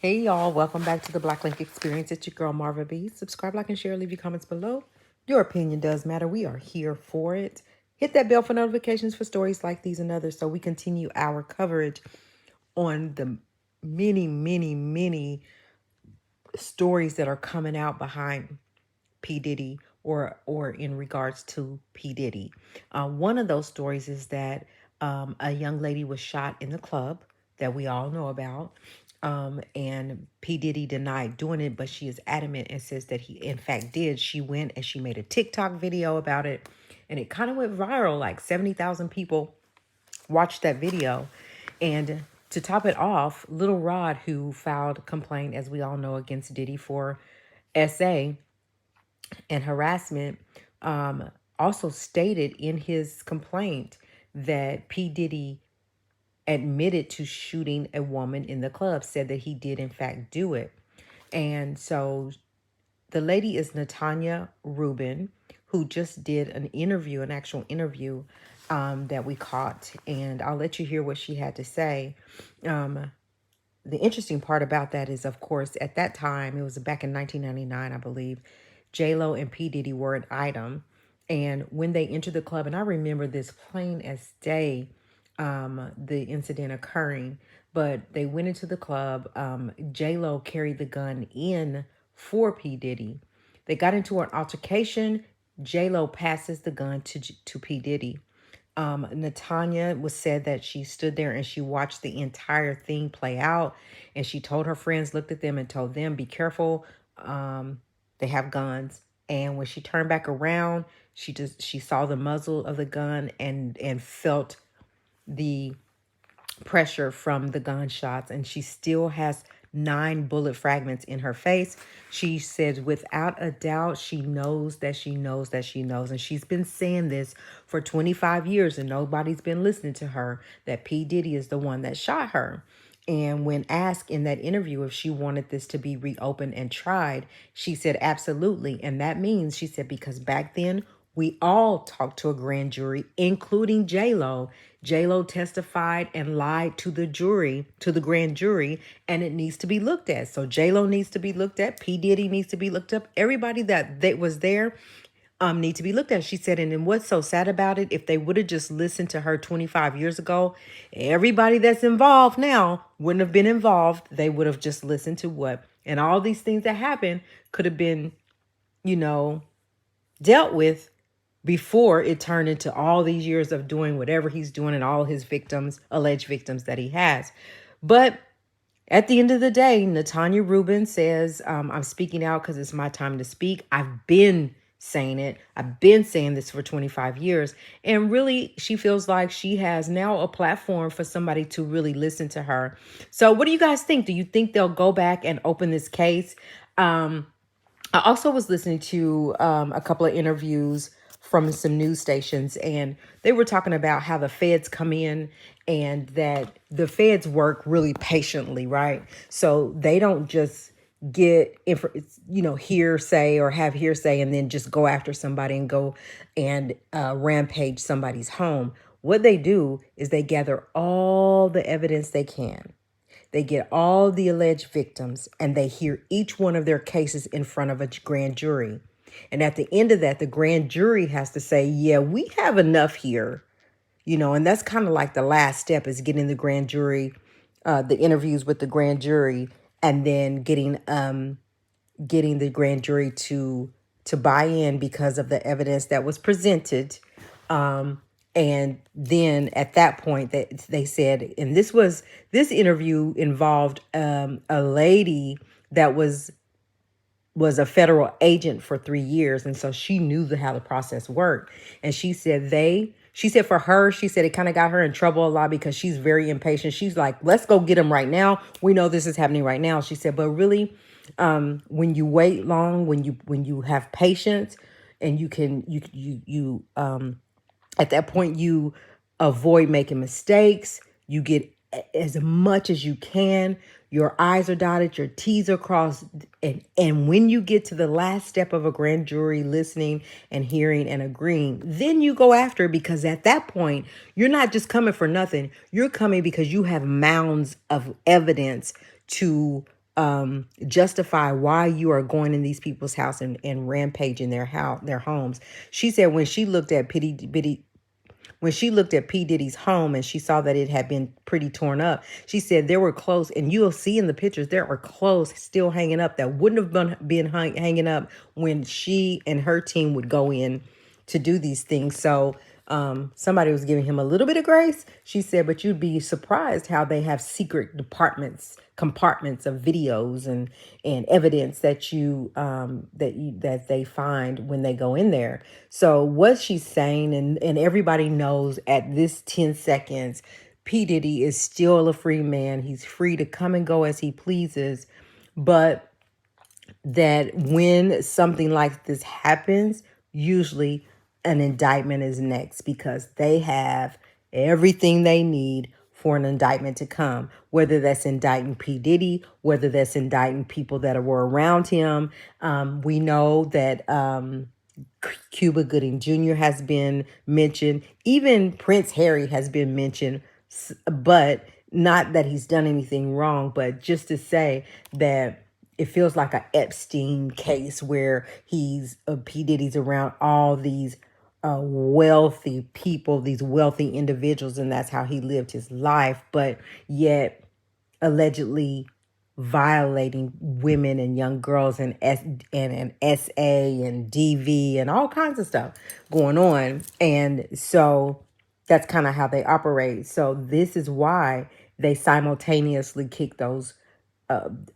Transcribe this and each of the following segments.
Hey y'all, welcome back to the Black Link Experience. It's your girl Marva B. Subscribe, like, and share. Leave your comments below. Your opinion does matter. We are here for it. Hit that bell for notifications for stories like these and others so we continue our coverage on the many stories that are coming out behind P. Diddy or in regards to P. Diddy. One of those stories is that a young lady was shot in the club that we all know about. And P. Diddy denied doing it, but she is adamant and says that he in fact did. She went and she made a TikTok video about it, and it kind of went viral. Like 70,000 people watched that video. And to top it off, Little Rod, who filed a complaint, as we all know, against Diddy for SA and harassment, also stated in his complaint that P. Diddy admitted to shooting a woman in the club, said that he did in fact do it. And so the lady is Natania Reuben, who just did an interview, an actual interview that we caught. And I'll let you hear what she had to say. The interesting part about that is, of course, at that time, it was back in 1999, I believe, J-Lo and P. Diddy were an item. And when they entered the club, and I remember this plain as day, the incident occurring, but they went into the club. J-Lo carried the gun in for P. Diddy. They got into an altercation. J-Lo passes the gun to P. Diddy. Natanya was said that she stood there and she watched the entire thing play out, and she told her friends, looked at them and told them, be careful, they have guns. And when she turned back around, she saw the muzzle of the gun and felt the pressure from the gunshots, and she still has 9 bullet fragments in her face. She says without a doubt she knows that she knows that she knows, and she's been saying this for 25 years and nobody's been listening to her, that P. Diddy is the one that shot her. And when asked in that interview if she wanted this to be reopened and tried, she said absolutely. And that means, she said, because back then we all talked to a grand jury, including J-Lo. J-Lo testified and lied to the jury, to the grand jury, and it needs to be looked at. So J-Lo needs to be looked at. P. Diddy needs to be looked up. Everybody that was there need to be looked at. She said, and then what's so sad about it, if they would have just listened to her 25 years ago, everybody that's involved now wouldn't have been involved. They would have just listened to what, and all these things that happened could have been, dealt with before it turned into all these years of doing whatever he's doing and all his victims, alleged victims that he has. But at the end of the day, Natania Reuben says, I'm speaking out because it's my time to speak. I've been saying it. I've been saying this for 25 years. And really, she feels like she has now a platform for somebody to really listen to her. So what do you guys think? Do you think they'll go back and open this case? I also was listening to a couple of interviews from some news stations, and they were talking about how the feds come in and that the feds work really patiently, right? So they don't just get hearsay or have hearsay and then just go after somebody and go and rampage somebody's home. What they do is they gather all the evidence they can. They get all the alleged victims and they hear each one of their cases in front of a grand jury. And at the end of that, the grand jury has to say, yeah, we have enough here, and that's kind of like the last step, is getting the grand jury, the interviews with the grand jury, and then getting the grand jury to buy in because of the evidence that was presented. And then at that point, they said, and this interview involved a lady that was a federal agent for 3 years. And so she knew how the process worked. And she said for her, she said it kind of got her in trouble a lot because she's very impatient. She's like, let's go get him right now. We know this is happening right now. She said, but really, when you wait long, when you have patience, and you at that point, you avoid making mistakes. You get as much as you can. Your I's are dotted, your T's are crossed. And when you get to the last step of a grand jury listening and hearing and agreeing, then you go after it, because at that point, you're not just coming for nothing. You're coming because you have mounds of evidence to justify why you are going in these people's house and rampaging their homes. She said when she looked at P. Diddy's home and she saw that it had been pretty torn up, she said there were clothes, and you'll see in the pictures, there are clothes still hanging up that wouldn't have been hanging up when she and her team would go in to do these things. So somebody was giving him a little bit of grace. She said, but you'd be surprised how they have secret compartments of videos and evidence that they find when they go in there. So what she's saying, and everybody knows at this 10 seconds, P. Diddy is still a free man. He's free to come and go as he pleases. But that when something like this happens, usually an indictment is next because they have everything they need for an indictment to come, whether that's indicting P. Diddy, whether that's indicting people that were around him. We know that Cuba Gooding Jr. has been mentioned. Even Prince Harry has been mentioned, but not that he's done anything wrong, but just to say that it feels like a Epstein case where P. Diddy's around all these wealthy people, these wealthy individuals, and that's how he lived his life, but yet allegedly violating women and young girls and SA and DV and all kinds of stuff going on. And so that's kind of how they operate. So this is why they simultaneously kick those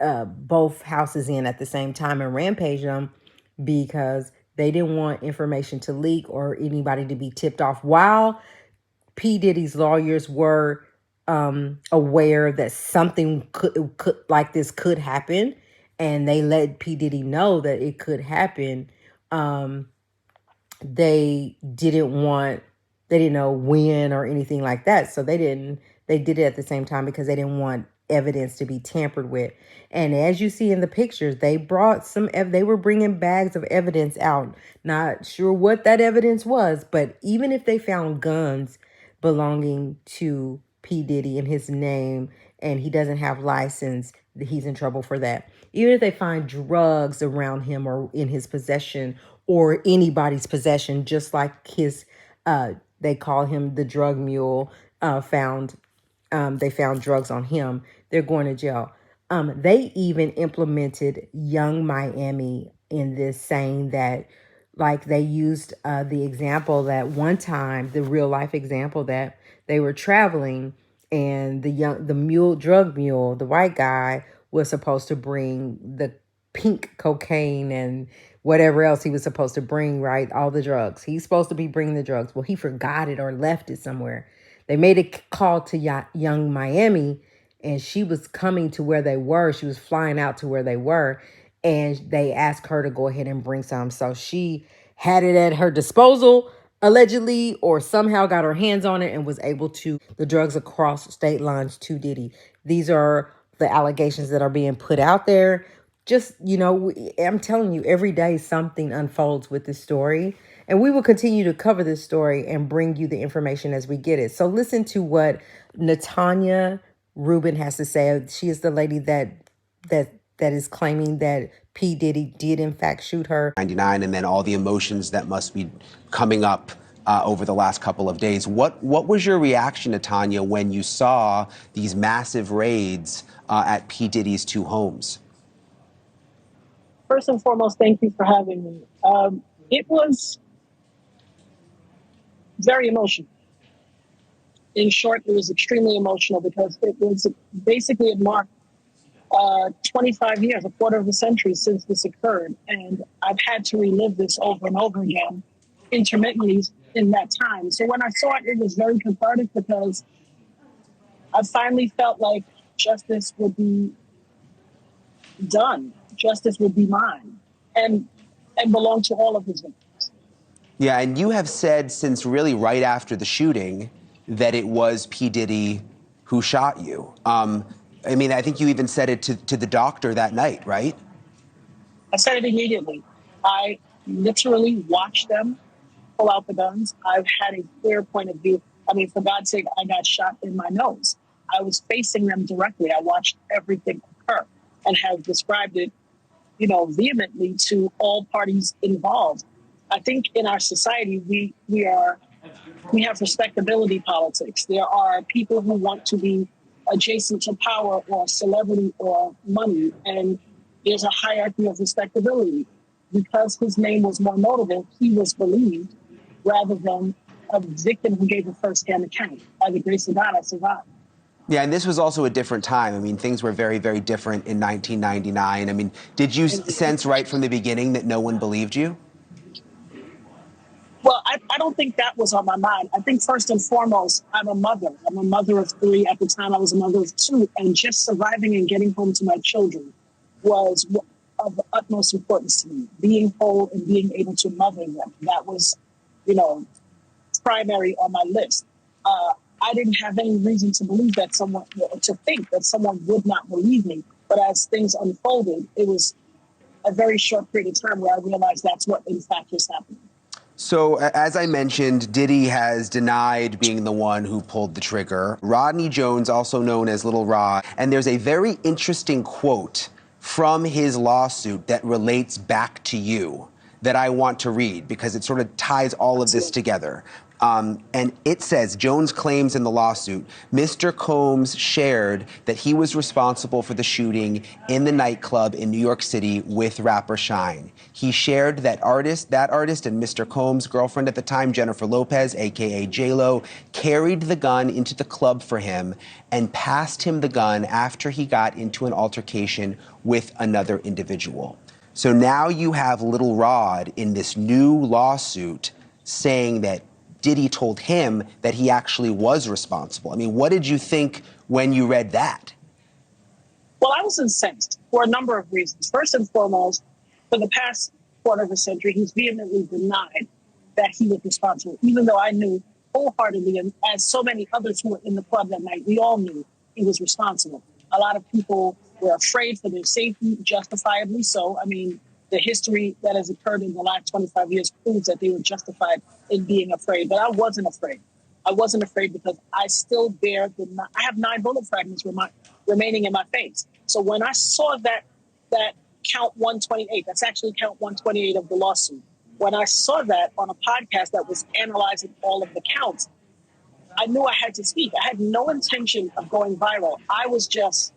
both houses in at the same time and rampage them, because they didn't want information to leak or anybody to be tipped off, while P. Diddy's lawyers were aware that something could like this could happen, and they let P. Diddy know that it could happen. They didn't know when or anything like that, so they did it at the same time because they didn't want evidence to be tampered with. And as you see in the pictures, they were bringing bags of evidence out. Not sure what that evidence was, but even if they found guns belonging to P. Diddy in his name and he doesn't have license, he's in trouble for that. Even if they find drugs around him or in his possession or anybody's possession, just like they call him the drug mule, they found drugs on him, they're going to jail. They even implemented Young Miami in this, saying that, like, they used the example that one time, the real life example, that they were traveling and the drug mule, the white guy, was supposed to bring the pink cocaine and whatever else he was supposed to bring, right? All the drugs. He's supposed to be bringing the drugs. Well, he forgot it or left it somewhere. They made a call to Young Miami, and she was coming to where they were. She was flying out to where they were, and they asked her to go ahead and bring some. So she had it at her disposal, allegedly, or somehow got her hands on it and was able to the drugs across state lines to Diddy. These are the allegations that are being put out there. Just, I'm telling you, every day something unfolds with this story. And we will continue to cover this story and bring you the information as we get it. So listen to what Natania Reuben has to say. She is the lady that is claiming that P. Diddy did in fact shoot her. 99, and then all the emotions that must be coming up over the last couple of days. What was your reaction, Natania, when you saw these massive raids at P. Diddy's two homes? First and foremost, thank you for having me. It was very emotional. In short, it was extremely emotional because it was basically it marked 25 years, a quarter of a century since this occurred. And I've had to relive this over and over again, intermittently in that time. So when I saw it, it was very cathartic because I finally felt like justice would be done. Justice would be mine and belong to all of his victims. Yeah, and you have said since really right after the shooting that it was P. Diddy who shot you. I mean, I think you even said it to the doctor that night, right? I said it immediately. I literally watched them pull out the guns. I've had a clear point of view. I mean, for God's sake, I got shot in my nose. I was facing them directly. I watched everything occur. and have described it, vehemently to all parties involved. I think in our society, we have respectability politics. There are people who want to be adjacent to power or celebrity or money, and there's a hierarchy of respectability. Because his name was more notable, he was believed rather than a victim who gave a first-hand account. By the grace of God, I survived. Yeah, and this was also a different time. I mean, things were very, very different in 1999. I mean, did you sense right from the beginning that no one believed you? Well, I don't think that was on my mind. I think first and foremost, I'm a mother. I'm a mother of 3. At the time, I was a mother of 2. And just surviving and getting home to my children was of the utmost importance to me. Being whole and being able to mother them. That was, primary on my list. I didn't have any reason to believe that to think that someone would not believe me. But as things unfolded, it was a very short period of time where I realized that's what in fact was happening. So, as I mentioned, Diddy has denied being the one who pulled the trigger. Rodney Jones, also known as Little Rod, and there's a very interesting quote from his lawsuit that relates back to you that I want to read because it sort of ties all of this together. And it says, Jones claims in the lawsuit, Mr. Combs shared that he was responsible for the shooting in the nightclub in New York City with rapper Shine. He shared that artist and Mr. Combs' girlfriend at the time, Jennifer Lopez, aka J-Lo, carried the gun into the club for him and passed him the gun after he got into an altercation with another individual. So now you have Little Rod in this new lawsuit saying that Diddy told him that he actually was responsible. I mean, what did you think when you read that? Well, I was incensed for a number of reasons. First and foremost, for the past quarter of a century, he's vehemently denied that he was responsible, even though I knew wholeheartedly, and as so many others who were in the club that night, we all knew he was responsible. A lot of people were afraid for their safety, justifiably so. I mean, the history that has occurred in the last 25 years proves that they were justified in being afraid. But I wasn't afraid. I wasn't afraid because I still I have 9 bullet fragments remaining in my face. So when I saw that count 128, that's actually count 128 of the lawsuit. When I saw that on a podcast that was analyzing all of the counts, I knew I had to speak. I had no intention of going viral. I was just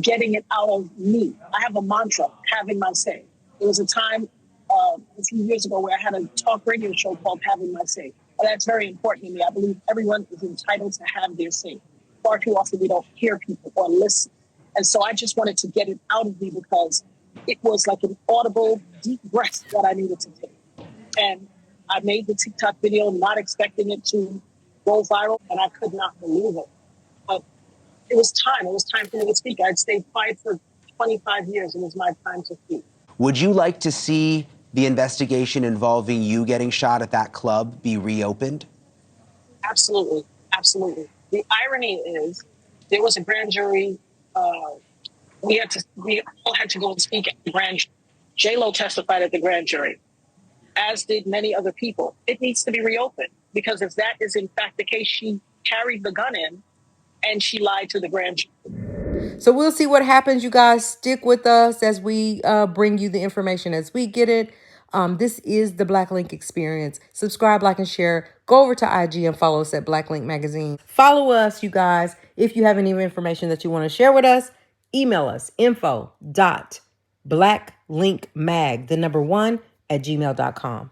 getting it out of me. I have a mantra, having my say. There was a time a few years ago where I had a talk radio show called Having My Say. And that's very important to me. I believe everyone is entitled to have their say. Far too often we don't hear people or listen. And so I just wanted to get it out of me because it was like an audible, deep breath that I needed to take. And I made the TikTok video not expecting it to go viral, and I could not believe it. But it was time. It was time for me to speak. I'd stayed quiet for 25 years, and it was my time to speak. Would you like to see the investigation involving you getting shot at that club be reopened? Absolutely. Absolutely. The irony is there was a grand jury. We all had to go and speak at the grand jury. J-Lo testified at the grand jury, as did many other people. It needs to be reopened because if that is in fact the case, she carried the gun in and she lied to the grand jury. So we'll see what happens, you guys. Stick with us as we bring you the information as we get it. This is the Black Link Experience. Subscribe, like, and share. Go over to IG and follow us at Black Link Magazine. Follow us, you guys. If you have any information that you want to share with us, email us info.blacklinkmag1@gmail.com.